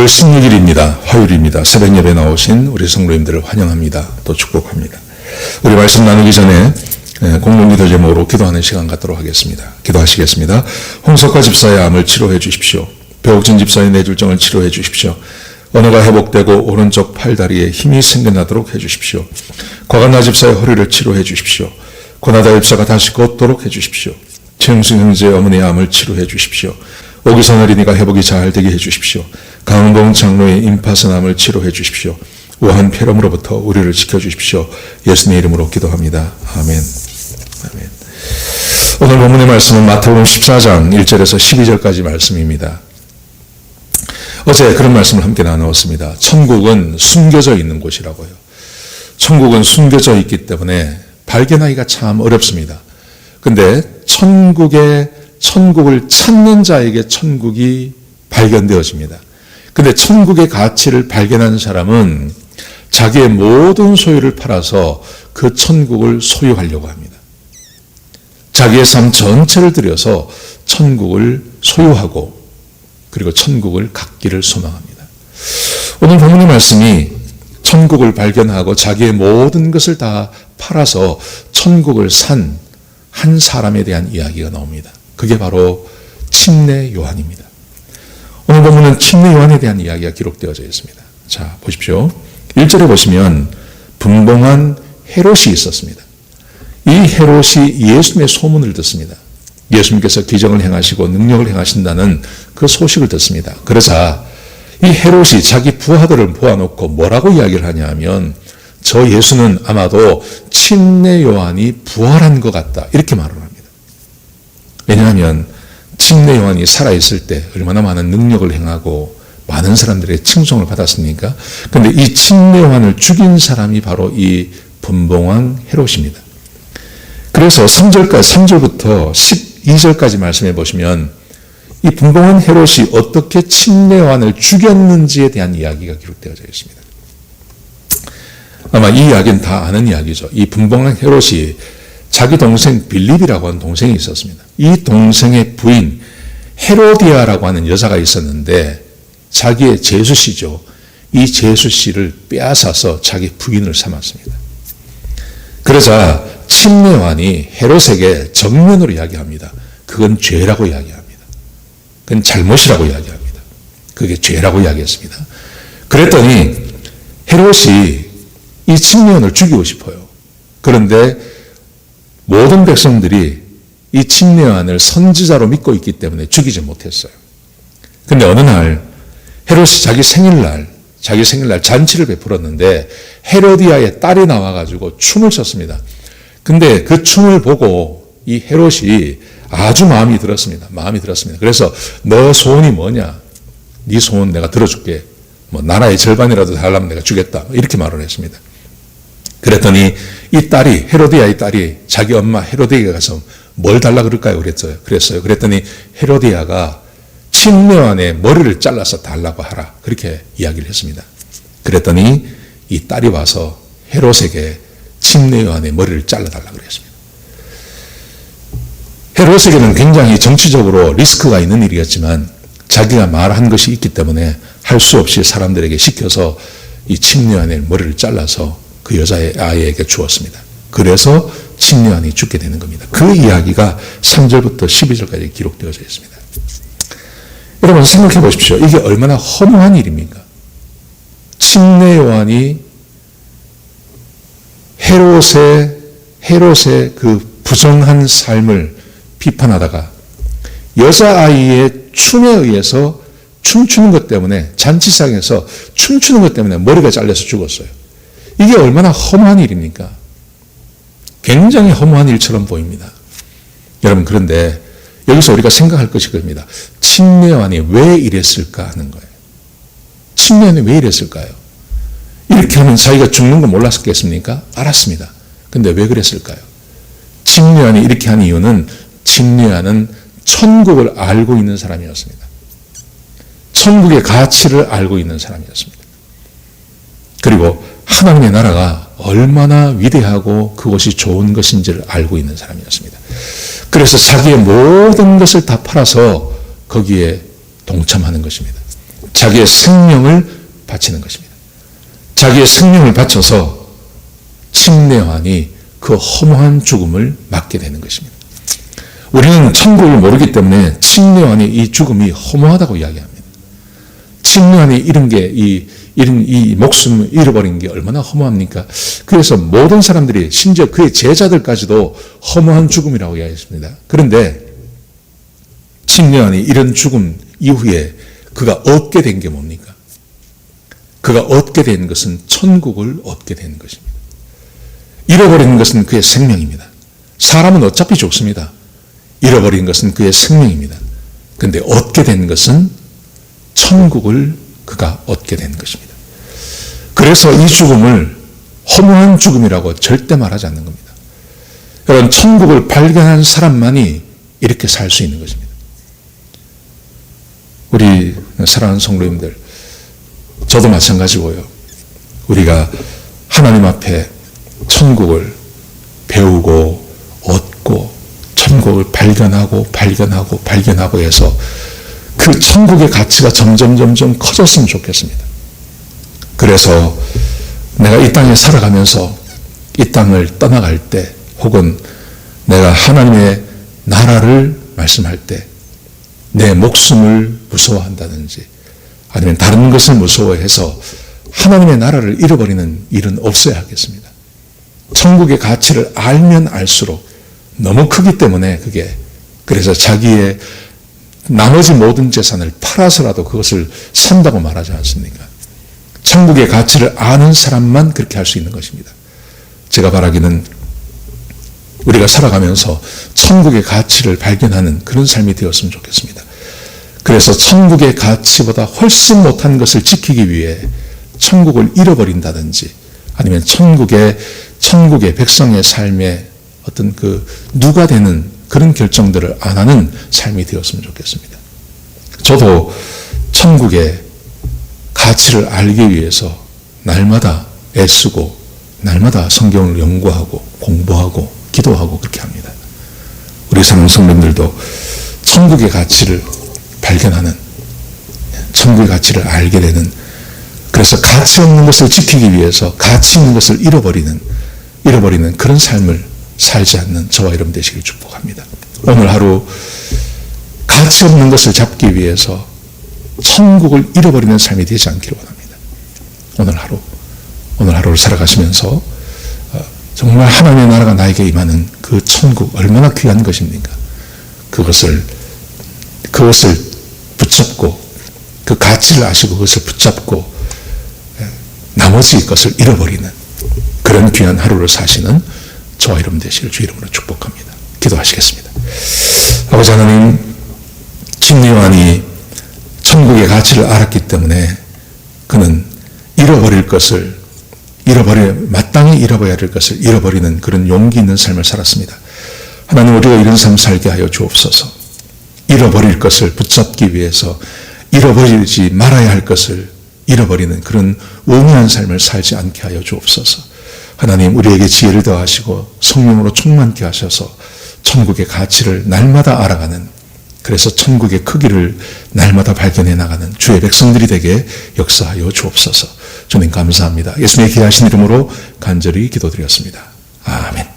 6월 16일입니다. 화요일입니다. 새벽 예배 나오신 우리 성도님들을 환영합니다. 또 축복합니다. 우리 말씀 나누기 전에 공동기도 제목으로 기도하는 시간 갖도록 하겠습니다. 기도하시겠습니다. 홍석화 집사의 암을 치료해 주십시오. 배옥진 집사의 뇌졸중을 치료해 주십시오. 언어가 회복되고 오른쪽 팔다리에 힘이 생겨나도록 해 주십시오. 곽한나 집사의 허리를 치료해 주십시오. 권하다 집사가 다시 걷도록 해 주십시오. 최영수 형제의 어머니의 암을 치료해 주십시오. 오기선 어린이가 회복이 잘 되게 해 주십시오. 강은봉 장로의 임파선암을 치료해 주십시오. 우한 폐렴으로부터 우리를 지켜주십시오. 예수님의 이름으로 기도합니다. 아멘. 아멘. 오늘 본문의 말씀은 마태복음 14장 1절에서 12절까지 말씀입니다. 어제 그런 말씀을 함께 나누었습니다. 천국은 숨겨져 있는 곳이라고요. 천국은 숨겨져 있기 때문에 발견하기가 참 어렵습니다. 근데 천국을 찾는 자에게 천국이 발견되어집니다. 근데 천국의 가치를 발견한 사람은 자기의 모든 소유를 팔아서 그 천국을 소유하려고 합니다. 자기의 삶 전체를 들여서 천국을 소유하고 그리고 천국을 갖기를 소망합니다. 오늘 본문의 말씀이 천국을 발견하고 자기의 모든 것을 다 팔아서 천국을 산 한 사람에 대한 이야기가 나옵니다. 그게 바로 침례 요한입니다. 오늘 본문은 침례 요한에 대한 이야기가 기록되어져 있습니다. 자, 보십시오. 1절에 보시면 분봉한 헤롯이 있었습니다. 이 헤롯이 예수님의 소문을 듣습니다. 예수님께서 기적을 행하시고 능력을 행하신다는 그 소식을 듣습니다. 그러자 이 헤롯이 자기 부하들을 모아놓고 뭐라고 이야기를 하냐 하면 저 예수는 아마도 침례 요한이 부활한 것 같다 이렇게 말을 합니다. 왜냐하면 침례 요한이 살아있을 때 얼마나 많은 능력을 행하고 많은 사람들의 칭송을 받았습니까? 그런데 이 침례 요한을 죽인 사람이 바로 이 분봉왕 헤롯입니다. 그래서 3절부터 12절까지 말씀해 보시면 이 분봉왕 헤롯이 어떻게 침례 요한을 죽였는지에 대한 이야기가 기록되어져 있습니다. 아마 이 이야기는 다 아는 이야기죠. 이 분봉왕 헤롯이 자기 동생 빌립이라고 하는 동생이 있었습니다. 이 동생의 부인 헤로디아라고 하는 여자가 있었는데 자기의 제수씨죠. 이 제수씨를 빼앗아서 자기 부인을 삼았습니다. 그러자 침례 요한이 헤롯에게 정면으로 이야기합니다. 그건 죄라고 이야기합니다. 그건 잘못이라고 이야기합니다. 그게 죄라고 이야기했습니다. 그랬더니 헤롯이 이 침례 요한을 죽이고 싶어요. 그런데 모든 백성들이 이 침례 요한을 선지자로 믿고 있기 때문에 죽이지 못했어요. 그런데 어느 날 헤롯이 자기 생일날 잔치를 베풀었는데 헤로디아의 딸이 나와가지고 춤을 췄습니다. 근데 그 춤을 보고 이 헤롯이 아주 마음이 들었습니다. 그래서 너 소원이 뭐냐? 네 소원 내가 들어줄게. 뭐 나라의 절반이라도 달라면 내가 주겠다. 이렇게 말을 했습니다. 그랬더니 이 딸이 헤로디아의 딸이 자기 엄마 헤로디아에게 가서 뭘 달라 그럴까요? 그랬어요. 그랬더니 헤로디아가 침례 요한의 머리를 잘라서 달라고 하라. 그렇게 이야기를 했습니다. 그랬더니 이 딸이 와서 헤롯에게 침례 요한의 머리를 잘라달라고 그랬습니다. 헤롯에게는 굉장히 정치적으로 리스크가 있는 일이었지만 자기가 말한 것이 있기 때문에 할 수 없이 사람들에게 시켜서 이 침례 요한의 머리를 잘라서 그 여자의 아이에게 주었습니다. 그래서 침례 요한이 죽게 되는 겁니다. 그 이야기가 3절부터 12절까지 기록되어져 있습니다. 여러분 생각해 보십시오. 이게 얼마나 허무한 일입니까? 침례 요한이 헤롯의 그 부정한 삶을 비판하다가 여자아이의 춤에 의해서 춤추는 것 때문에 잔치상에서 춤추는 것 때문에 머리가 잘려서 죽었어요. 이게 얼마나 허무한 일입니까? 굉장히 허무한 일처럼 보입니다. 여러분 그런데 여기서 우리가 생각할 것이 그겁니다. 침례 요한이 왜 이랬을까 하는 거예요. 침례 요한이 왜 이랬을까요? 이렇게 하면 자기가 죽는 거 몰랐겠습니까? 알았습니다. 근데 왜 그랬을까요? 침례 요한이 이렇게 한 이유는 침례 요한은 천국을 알고 있는 사람이었습니다. 천국의 가치를 알고 있는 사람이었습니다. 그리고 하나님의 나라가 얼마나 위대하고 그것이 좋은 것인지를 알고 있는 사람이었습니다. 그래서 자기의 모든 것을 다 팔아서 거기에 동참하는 것입니다. 자기의 생명을 바치는 것입니다. 자기의 생명을 바쳐서 침례요한이 그 허무한 죽음을 맞게 되는 것입니다. 우리는 천국을 모르기 때문에 침례요한이 이 죽음이 허무하다고 이야기합니다. 침례요한이 이 목숨을 잃어버린 게 얼마나 허무합니까? 그래서 모든 사람들이 심지어 그의 제자들까지도 허무한 죽음이라고 이야기했습니다. 그런데 침례요한이 이런 죽음 이후에 그가 얻게 된 게 뭡니까? 그가 얻게 된 것은 천국을 얻게 되는 것입니다. 잃어버리는 것은 그의 생명입니다. 사람은 어차피 죽습니다. 잃어버린 것은 그의 생명입니다. 그런데 얻게 된 것은 천국을 그가 얻게 된 것입니다. 그래서 이 죽음을 허무한 죽음이라고 절대 말하지 않는 겁니다. 여러분, 천국을 발견한 사람만이 이렇게 살 수 있는 것입니다. 우리 사랑하는 성도님들, 저도 마찬가지고요. 우리가 하나님 앞에 천국을 배우고 얻고 천국을 발견하고 해서 그 천국의 가치가 점점 커졌으면 좋겠습니다. 그래서 내가 이 땅에 살아가면서 이 땅을 떠나갈 때 혹은 내가 하나님의 나라를 말씀할 때 내 목숨을 무서워한다든지 아니면 다른 것을 무서워해서 하나님의 나라를 잃어버리는 일은 없어야 하겠습니다. 천국의 가치를 알면 알수록 너무 크기 때문에 그래서 자기의 나머지 모든 재산을 팔아서라도 그것을 산다고 말하지 않습니까? 천국의 가치를 아는 사람만 그렇게 할 수 있는 것입니다. 제가 바라기는 우리가 살아가면서 천국의 가치를 발견하는 그런 삶이 되었으면 좋겠습니다. 그래서 천국의 가치보다 훨씬 못한 것을 지키기 위해 천국을 잃어버린다든지 아니면 천국의 백성의 삶에 어떤 누가 되는 그런 결정들을 안 하는 삶이 되었으면 좋겠습니다. 저도 천국의 가치를 알기 위해서 날마다 애쓰고 날마다 성경을 연구하고 공부하고 기도하고 그렇게 합니다. 우리 사랑 성도님들도 천국의 가치를 발견하는, 천국의 가치를 알게 되는, 그래서 가치 없는 것을 지키기 위해서 가치 있는 것을 잃어버리는 그런 삶을 살지 않는 저와 여러분 되시길 축복합니다. 오늘 하루 가치 없는 것을 잡기 위해서 천국을 잃어버리는 삶이 되지 않기를 원합니다. 오늘 하루를 살아가시면서 정말 하나님의 나라가 나에게 임하는 그 천국 얼마나 귀한 것입니까? 그것을 붙잡고 그 가치를 아시고 그것을 붙잡고 나머지 것을 잃어버리는 그런 귀한 하루를 사시는 저와 여러분 되시길 주 이름으로 축복합니다. 기도하시겠습니다. 아버지 하나님, 침례요한이 천국의 가치를 알았기 때문에 그는 마땅히 잃어버려야 될 것을 잃어버리는 그런 용기 있는 삶을 살았습니다. 하나님, 우리가 이런 삶 살게 하여 주옵소서. 잃어버릴 것을 붙잡기 위해서 잃어버리지 말아야 할 것을 잃어버리는 그런 우매한 삶을 살지 않게 하여 주옵소서. 하나님, 우리에게 지혜를 더하시고 성령으로 충만케 하셔서 천국의 가치를 날마다 알아가는, 그래서 천국의 크기를 날마다 발견해 나가는 주의 백성들이 되게 역사하여 주옵소서. 주님 감사합니다. 예수님의 귀하신 이름으로 간절히 기도드렸습니다. 아멘.